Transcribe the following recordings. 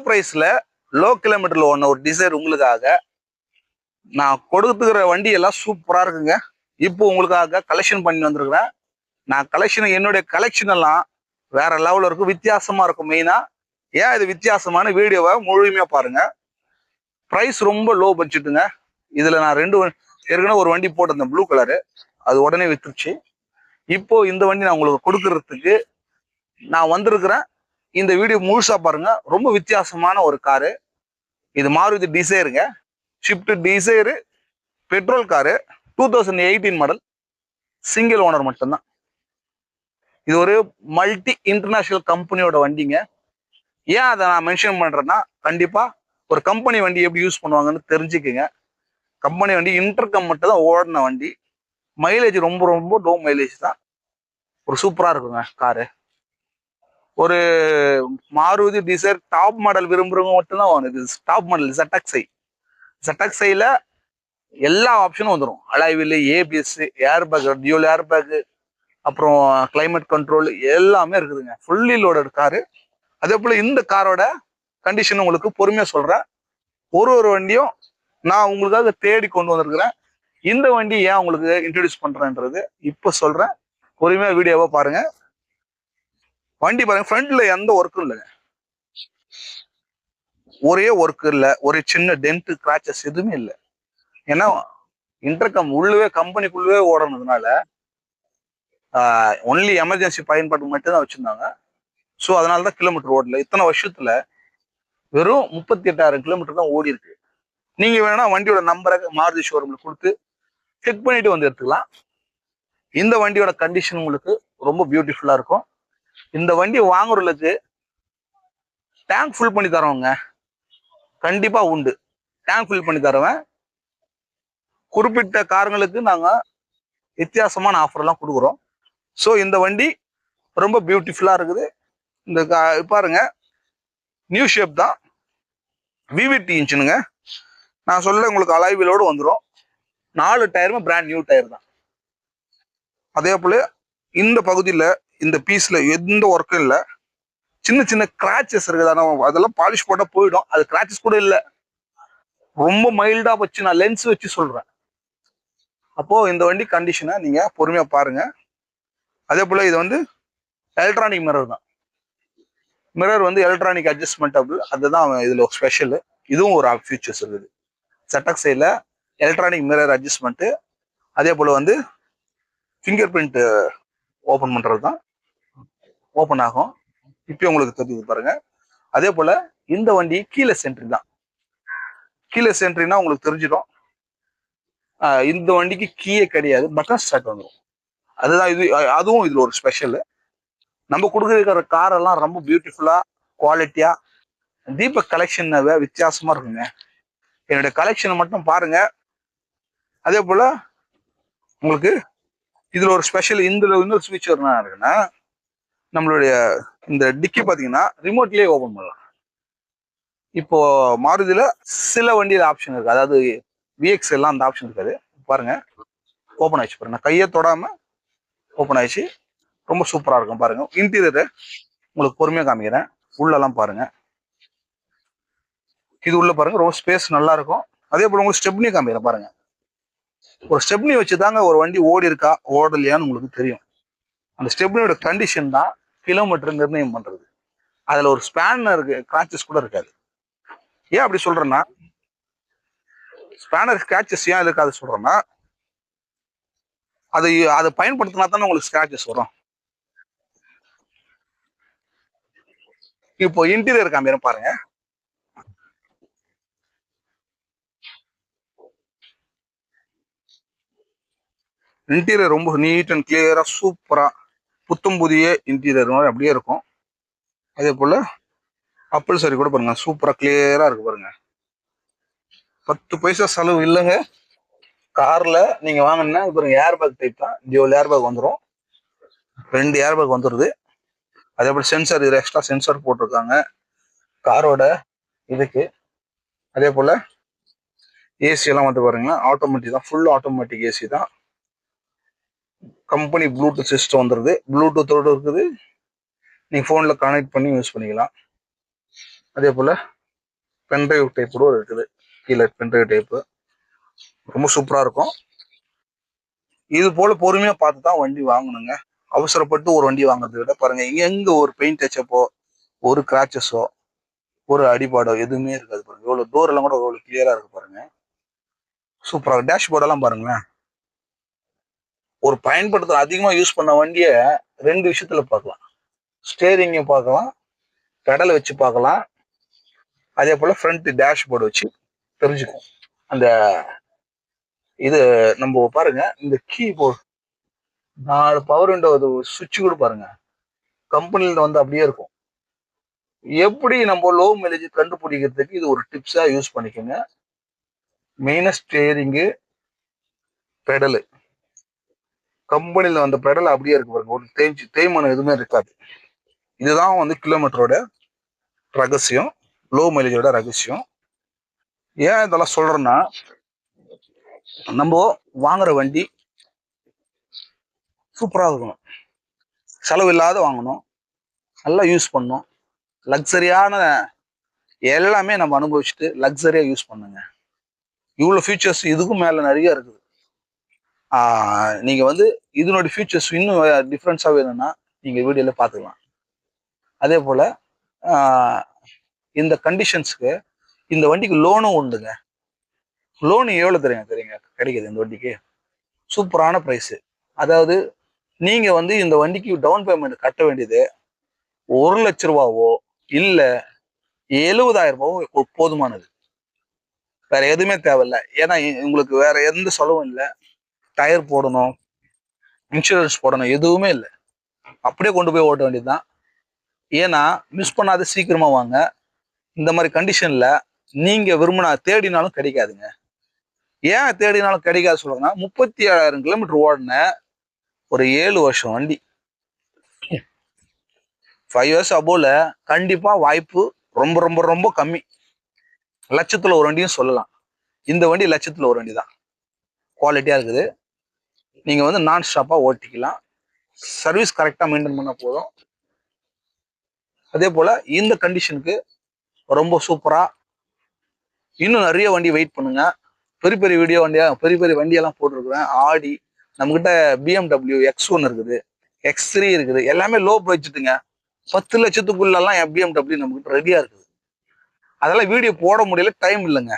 பிரைஸ்ல லோ கிலோமீட்டர்ல ஓடின ஒரு டிசைர் உங்களுக்காக நான் கொடுத்துக்கிற வண்டி எல்லாம் சூப்பரா இருக்குங்க. இப்போ உங்களுக்காக கலெக்ஷன் பண்ணி வந்திருக்கிறேன். நான் என்னுடைய கலெக்ஷன் எல்லாம் வேற லெவல்ல இருக்கும், வித்தியாசமா இருக்கும். மெயினா ஏன் இது வித்தியாசமான வீடியோவை முழுமையா பாருங்க. பிரைஸ் ரொம்ப லோ பட்ஜெட்டுங்க. இதுல நான் ஏற்கனவே ஒரு வண்டி போட்டிருந்தேன் ப்ளூ கலரு, அது உடனே வித்துருச்சு. இப்போ இந்த வண்டி நான் உங்களுக்கு கொடுக்கறதுக்கு நான் வந்திருக்கிறேன். இந்த வீடியோ முழுசா பாருங்க. ரொம்ப வித்தியாசமான ஒரு காரு. இது மாருதி டிசைருங்க, Swift Dzire, petrol car, 2018 model, single owner மட்டும்தான். இது ஒரு மல்டி இன்டர்நேஷனல் கம்பெனியோட வண்டிங்க. ஏன் அதை நான் மென்ஷன் பண்றேன்னா, கண்டிப்பா ஒரு கம்பெனி வண்டி எப்படி யூஸ் பண்ணுவாங்கன்னு தெரிஞ்சுக்குங்க. கம்பெனி வண்டி இன்டர்கம் மட்டும் தான் ஓடின வண்டி. மைலேஜ் ரொம்ப ரொம்ப லோ மைலேஜ் தான். ஒரு சூப்பரா இருக்குங்க காரு. ஒரு மாருதி டிசைர் டாப் மாடல் விரும்புறவங்க மட்டும்தான் இது டாப் மாடல். ZXi எல்லா ஆப்ஷனும் வந்துடும். அலாய்வில், ஏபிஎஸ், ஏர்பேக், டியூல் ஏர்பேக், அப்புறம் கிளைமேட் கண்ட்ரோல் எல்லாமே இருக்குதுங்க. Fully loaded car. அதே போல இந்த காரோட கண்டிஷன் உங்களுக்கு பொறுமையா சொல்றேன். ஒரு வண்டியும் நான் உங்களுக்காக தேடி கொண்டு வந்திருக்கிறேன். இந்த வண்டி ஏன் உங்களுக்கு இன்ட்ரடியூஸ் பண்றேன்றது இப்ப சொல்றேன். பொறுமையா வீடியோவா பாருங்க. வண்டி பாருங்க, ஃப்ரண்ட்ல எந்த ஒர்க்கும் இல்லைங்க. ஒரே ஒர்க் இல்ல, ஒரு சின்ன டென்ட் கிராச்சஸ் எதுவுமே இல்லை. ஏன்னா இன்டர்கம் உள்ளவே கம்பெனிக்குள்ளவே ஓடனதுனால ஒன்லி எமர்ஜென்சி பயன்பாடு மட்டும் தான் வச்சிருந்தாங்க. ஸோ அதனாலதான் கிலோமீட்டர் ஓடல. இத்தனை வருஷத்துல வெறும் 38,000 கிலோமீட்டர் தான் ஓடி இருக்கு. நீங்க வேணா வண்டியோட நம்பரை மாருதி ஷோரூம்ல கொடுத்து செக் பண்ணிட்டு வந்து எடுத்துக்கலாம். இந்த வண்டியோட கண்டிஷன் உங்களுக்கு ரொம்ப பியூட்டிஃபுல்லா இருக்கும். இந்த வண்டி வாங்குறதுக்கு டேங்க் ஃபுல் பண்ணி தரவங்க கண்டிப்பா உண்டு. டேங்க் ஃபில் பண்ணி தருவேன். குறிப்பிட்ட காரங்களுக்கு நாங்க வித்தியாசமான ஆஃபர் எல்லாம் கொடுக்குறோம். ஸோ இந்த வண்டி ரொம்ப பியூட்டிஃபுல்லா இருக்குது. இந்த பாருங்க, நியூ ஷேப் தான், விவிடி இன்ஜினுங்க. நான் சொல்ல உங்களுக்கு அலாய்விலோடு வந்துடும். 4 டயருமே பிராண்ட் நியூ டயர் தான். அதே போல இந்த பகுதியில் இந்த பீஸ்ல எந்த ஒர்க்கும் இல்லை. சின்ன சின்ன கிராச்சஸ் இருக்குது, அதெல்லாம் பாலிஷ் போட்டா போயிடும். அது கிராச்சஸ் கூட இல்லை, ரொம்ப மைல்டா வச்சு நான் லென்ஸ் வச்சு சொல்றேன். அப்போ இந்த வண்டி கண்டிஷனை நீங்க பொறுமையா பாருங்க. அதே போல இது வந்து எலக்ட்ரானிக் மிரர் தான். மிரர் வந்து எலக்ட்ரானிக் அட்ஜஸ்ட்மெண்டபிள், அதுதான் இதுல ஸ்பெஷல். இதுவும் ஒரு ஃபீச்சர்ஸ் இருக்குது. ZXiல எலக்ட்ரானிக் மிரர் அட்ஜஸ்ட்மெண்ட். அதே போல வந்து ஃபிங்கர் பிரிண்ட் ஓபன் பண்றது தான், ஓபன் ஆகும். இப்போ உங்களுக்கு தெரியுது பாருங்க. அதே போல இந்த வண்டி கீலெஸ் என்ட்ரி தான். கீலெஸ் என்ட்ரினா உங்களுக்கு தெரிஞ்சிடும். இந்த வண்டிக்கு கீயே கிடையாது, பட்டன் ஸ்டார்ட் வந்துடும். அதுதான் இது. அதுவும் இதுல ஒரு ஸ்பெஷல். நம்ம கொடுக்குற கார் எல்லாம் ரொம்ப பியூட்டிஃபுல்லா குவாலிட்டியா தீபக் கலெக்ஷன் வித்தியாசமா இருக்குங்க. என்னுடைய கலெக்ஷனை மட்டும் பாருங்க. அதே போல உங்களுக்கு இதுல ஒரு ஸ்பெஷல், இன்னொரு ஃபீச்சர் என்ன இருக்குன்னா, நம்மளுடைய இந்த டிக்கி பாத்தீங்கன்னா ரிமோட்லயே ஓபன் பண்ணலாம். இப்போ மாருதியில சில வண்டியில ஆப்ஷன் இருக்கு, அதாவது விஎக்ஸ் எல்லாம் அந்த ஆப்ஷன் இருக்காது. பாருங்க, ஓப்பன் ஆயிடுச்சு பாருங்க, கையை தொடாம ஓப்பன் ஆயிடுச்சு. ரொம்ப சூப்பரா இருக்கும் பாருங்க. இன்டீரியர் உங்களுக்கு பொறுமையா காமிக்கிறேன். உள்ளெல்லாம் பாருங்க, இது உள்ள பாருங்க, ரொம்ப ஸ்பேஸ் நல்லா இருக்கும். அதே போல உங்களுக்கு ஸ்டெப்னி காமிக்கிறேன் பாருங்க. ஒரு ஸ்டெப்னி வச்சுதாங்க ஒரு வண்டி ஓடி இருக்கா ஓடலையான்னு உங்களுக்கு தெரியும். அந்த ஸ்டெப்னியோட கண்டிஷன் தான் கிலோமீட்டர் நிர்ணயம் பண்றது. அதுல ஒரு ஸ்பேனர் இருக்கு, கிராச்சஸ் கூட இருக்காது. ஏன் அப்படி சொல்றேன்னா, ஸ்பேனர் ஸ்கிராச்சஸ் ஏன் இருக்காது சொல்றேன்னா, அதை பயன்படுத்தினா தானே உங்களுக்கு ஸ்கிராச்சஸ் வரும். இப்போ இன்டீரியர் காமிக்கிறேன் பாருங்க. இன்டீரியர் ரொம்ப நீட் அண்ட் கிளியரா சூப்பரா புத்தம் புதிய இன்டீரியர் மாதிரி அப்படியே இருக்கும். அதே போல அப்பல் சரி கூட பாருங்க, சூப்பரா கிளியரா இருக்கு பாருங்க. 10 பைசா செலவு இல்லைங்க. கார்ல நீங்க வாங்கினா இப்போ ஏர்பேக் டைப் தான், டியூல் ஏர்பேக் வந்துடும், 2 ஏர்பேக் வந்துடுது. அதே போல சென்சார், இதுல எக்ஸ்ட்ரா சென்சார் போட்டிருக்காங்க காரோட இதுக்கு. அதே போல ஏசி எல்லாம் வந்து பாருங்க, ஆட்டோமேட்டிக் தான், ஃபுல் ஆட்டோமேட்டிக் ஏசி தான். கம்பெனி ப்ளூடூத் சிஸ்டம் வந்துருது, ப்ளூடூத்தோடு இருக்குது. நீங்க போன்ல கனெக்ட் பண்ணி யூஸ் பண்ணிக்கலாம். அதே போல பென்ட்ரைவ் டைப் கூட இருக்குது, கீழே பென்ட்ரைவ் டைப்பு ரொம்ப சூப்பரா இருக்கும். இது போல பொறுமையா பார்த்து தான் வண்டி வாங்கணுங்க. அவசரப்பட்டு ஒரு வண்டி வாங்குறதை விட பாருங்க, எங்க ஒரு பெயிண்ட் டச்சப்போ, ஒரு கிராச்சஸோ, ஒரு அடிபாடோ எதுவுமே இருக்காது பாருங்க. இவ்வளவு டோர் எல்லாம் கூட எவ்வளவு கிளியரா இருக்கு பாருங்க. சூப்பரா டேஷ்போர்டெல்லாம் பாருங்களேன். ஒரு பயன்படுத்த அதிகமா யூஸ் பண்ண வண்டியை 2 விஷயத்துல பார்க்கலாம். ஸ்டேரிங்க பார்க்கலாம், பெடலை வச்சு பார்க்கலாம், அதே போல ஃப்ரண்ட் டேஷ்போர்டு வச்சு தெரிஞ்சுக்கும். அந்த இது நம்ம பாருங்க, இந்த கீபோர்டு 4 பவர் விண்டோ சுவிட்ச் கூட பாருங்க, கம்பெனில வந்து அப்படியே இருக்கும். எப்படி நம்ம லோ மைலேஜ் கண்டுபிடிக்கிறதுக்கு இது ஒரு டிப்ஸா யூஸ் பண்ணிக்கோங்க. மெயினா ஸ்டேரிங்கு, பெடலு, கம்பெனில வந்த பெடல் அப்படியே இருக்கு பாருங்க, ஒரு தேய்மானம் எதுவுமே இருக்காது. இதுதான் வந்து கிலோமீட்டரோட ரகசியம், லோ மைலேஜோட ரகசியம். ஏன் இதெல்லாம் சொல்றேன்னா, நம்ம வாங்குற வண்டி சூப்பரா இருக்கணும், செலவு இல்லாத வாங்கணும், நல்லா யூஸ் பண்ணணும், லக்ஸரியான எல்லாமே நம்ம அனுபவிச்சுட்டு லக்ஸரியா யூஸ் பண்ணுங்க. இவ்வளவு ஃபியூச்சர்ஸ் இதுக்கும் மேல நிறைய இருக்குது. நீங்க வந்து இதனுடைய ஃபியூச்சர்ஸ் இன்னும் டிஃப்ரென்ஸா வேணும்னா நீங்க வீடியோல பாத்துக்கலாம். அதே போல இந்த கண்டிஷன்ஸ்க்கு இந்த வண்டிக்கு லோனும் உண்டுங்க. லோன் எவ்வளவு தெரியுங்க கிடைக்குது இந்த வண்டிக்கு? சூப்பரான பிரைஸ். அதாவது நீங்க வந்து இந்த வண்டிக்கு டவுன் பேமெண்ட் கட்ட வேண்டியது 1,00,000 ரூபாவோ இல்ல 70,000 ரூபாவோ போதுமானது. வேற எதுவுமே தேவையில்லை. ஏன்னா உங்களுக்கு வேற எந்த செலவும் இல்லை. டயர் போடணும், இன்சூரன்ஸ் போடணும், எதுவுமே இல்லை. அப்படியே கொண்டு போய் ஓட்ட வேண்டியதுதான். ஏன்னா மிஸ் பண்ணாத சீக்கிரமா வாங்க. இந்த மாதிரி கண்டிஷன்ல நீங்க விரும்பினா தேடினாலும் கிடைக்காதுங்க. ஏன் தேடினாலும் கிடைக்காது சொல்லுங்கன்னா, 37,000 கிலோமீட்டர் ஓடின ஒரு 7 வருஷம் வண்டி, 5 இயர்ஸ் அபோல கண்டிப்பா வாய்ப்பு ரொம்ப ரொம்ப ரொம்ப கம்மி. லட்சத்துல ஒரு வண்டியும் சொல்லலாம். இந்த வண்டி லட்சத்துல ஒரு வண்டி தான். குவாலிட்டியா இருக்குது. நீங்க வந்து நான் ஸ்டாப்பா ஓட்டிக்கலாம். சர்வீஸ் கரெக்டா மெயின்டைன் பண்ண போதும். அதே போல இந்த கண்டிஷனுக்கு ரொம்ப சூப்பரா இன்னும் நிறைய வண்டி வெயிட் பண்ணுங்க. பெரிய பெரிய வீடியோ வண்டியா, பெரிய பெரிய வண்டியெல்லாம் போட்டிருக்கிறேன். ஆடி, நம்மகிட்ட BMW X1 இருக்குது, X3 இருக்குது. எல்லாமே லோ பட்ஜெட்டுங்க. 10 லட்சத்துக்குள்ளெல்லாம் BMW நம்மகிட்ட ரெடியா இருக்குது. அதெல்லாம் வீடியோ போட முடியல, டைம் இல்லைங்க.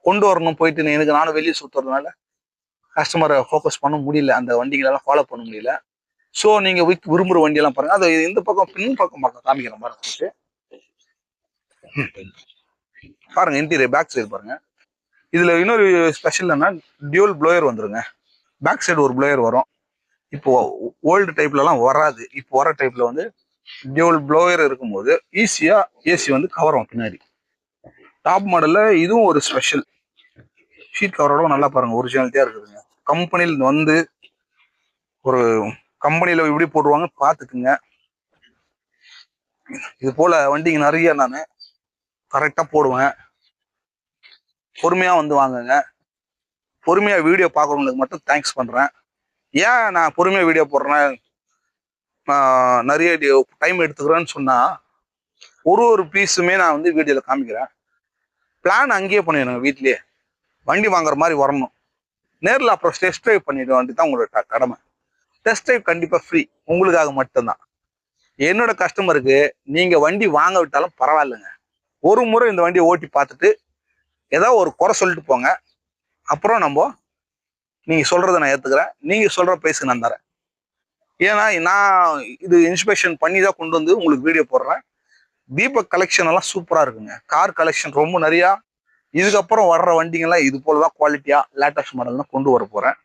கொண்டு வரணும் போயிட்டு, எனக்கு நானும் வெளியே சுத்துறதுனால கஸ்டமரை ஃபோக்கஸ் பண்ண முடியல, அந்த வண்டிகளெல்லாம் ஃபாலோ பண்ண முடியல. ஸோ நீங்க விரும்புற வண்டியெல்லாம் பாருங்க. அது இந்த பக்கம் பின் பக்கம் காமிக்கிற மாதிரி பாருங்க. இன்டீரியர் பேக் சைடு பாருங்க. இதுல இன்னொரு ஸ்பெஷல் என்ன, டியூல் ப்ளோயர் வந்துருங்க. பேக் சைடு ஒரு ப்ளோயர் வரும். இப்போ ஓல்டு டைப்ல எல்லாம் வராது. இப்போ வர டைப்ல வந்து டியூல் ப்ளோயர் இருக்கும்போது ஈஸியா ஏசி வந்து கவரும் பின்னாடி. டாப் மாடல்ல இதுவும் ஒரு ஸ்பெஷல். ஷீட் கவரோட நல்லா பாருங்க, ஒரிஜினாலிட்டியா இருக்குதுங்க. கம்பெனியில் வந்து ஒரு கம்பெனியில இப்படி போடுவாங்க பாத்துக்குங்க. இது போல வண்டிங்க நிறைய நான் கரெக்டா போடுவேன். பொறுமையா வந்து வாங்குங்க. பொறுமையா வீடியோ பார்க்குறவங்களுக்கு மட்டும் தேங்க்ஸ் பண்றேன். ஏன் நான் பொறுமையா வீடியோ போடுறேன், நிறைய டைம் எடுத்துக்கிறேன்னு சொன்னா, ஒரு பீஸுமே நான் வந்து வீடியோல காமிக்கிறேன். பிளான் அங்கேயே பண்ணிடுங்க. வீட்லயே வண்டி வாங்குற மாதிரி வரணும். நேரில் அப்புறம் டெஸ்ட் ட்ரைவ் பண்ணிட வண்டி தான் உங்களோட கடமை. டெஸ்ட் ட்ரைவ் கண்டிப்பா ஃப்ரீ, உங்களுக்காக மட்டும்தான். என்னோட கஸ்டமருக்கு நீங்க வண்டி வாங்க விட்டாலும் பரவாயில்லைங்க. ஒரு முறை இந்த வண்டியை ஓட்டி பார்த்துட்டு ஏதாவது ஒரு குறை சொல்லிட்டு போங்க. அப்புறம் நீங்க சொல்றதை நான் ஏத்துக்கிறேன். நீங்க சொல்ற பிரைஸ்க்கு நான் தரேன். ஏன்னா நான் இது இன்ஸ்பெக்ஷன் பண்ணி தான் கொண்டு வந்து உங்களுக்கு வீடியோ போடுறேன். தீபக் கலெக்ஷன் எல்லாம் சூப்பரா இருக்குங்க. கார் கலெக்ஷன் ரொம்ப நிறையா. இதுக்கப்புறம் வர்ற வண்டிங்கெல்லாம் இது போலதான் குவாலிட்டியா லேட்டஸ்ட் மாடல் தான் கொண்டு வர போறேன்.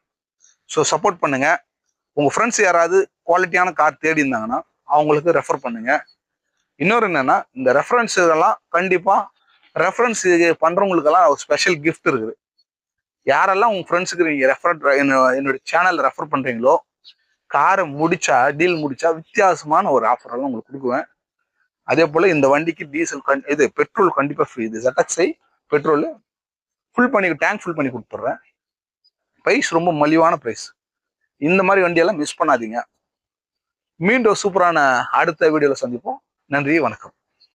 ஸோ சப்போர்ட் பண்ணுங்க. உங்க ஃப்ரெண்ட்ஸ் யாராவது குவாலிட்டியான கார் தேடி இருந்தாங்கன்னா அவங்களுக்கு ரெஃபர் பண்ணுங்க. இன்னொரு என்னன்னா, இந்த ரெஃபரன்ஸ் இதெல்லாம் கண்டிப்பா ரெஃபரன்ஸ் பண்றவங்களுக்கெல்லாம் ஒரு ஸ்பெஷல் கிஃப்ட் இருக்குது. யாரெல்லாம் உங்க ஃப்ரெண்ட்ஸுக்கு நீங்க என்னோட சேனல் ரெஃபர் பண்றீங்களோ, காரை முடிச்சா, டீல் முடிச்சா வித்தியாசமான ஒரு ஆஃபர் எல்லாம் உங்களுக்கு கொடுக்குவேன். அதே போல இந்த வண்டிக்கு டீசல் இது பெட்ரோல் கண்டிப்பா ஃப்ரீ. இது ZXi பெட்ரோல் ஃபுல் பண்ணி, டேங்க் ஃபுல் பண்ணி கொடுத்துட்றேன். பிரைஸ் ரொம்ப மலிவான பிரைஸ். இந்த மாதிரி வண்டியெல்லாம் மிஸ் பண்ணாதீங்க. மீண்டும் சூப்பரான அடுத்த வீடியோல சந்திப்போம். நன்றி, வணக்கம்.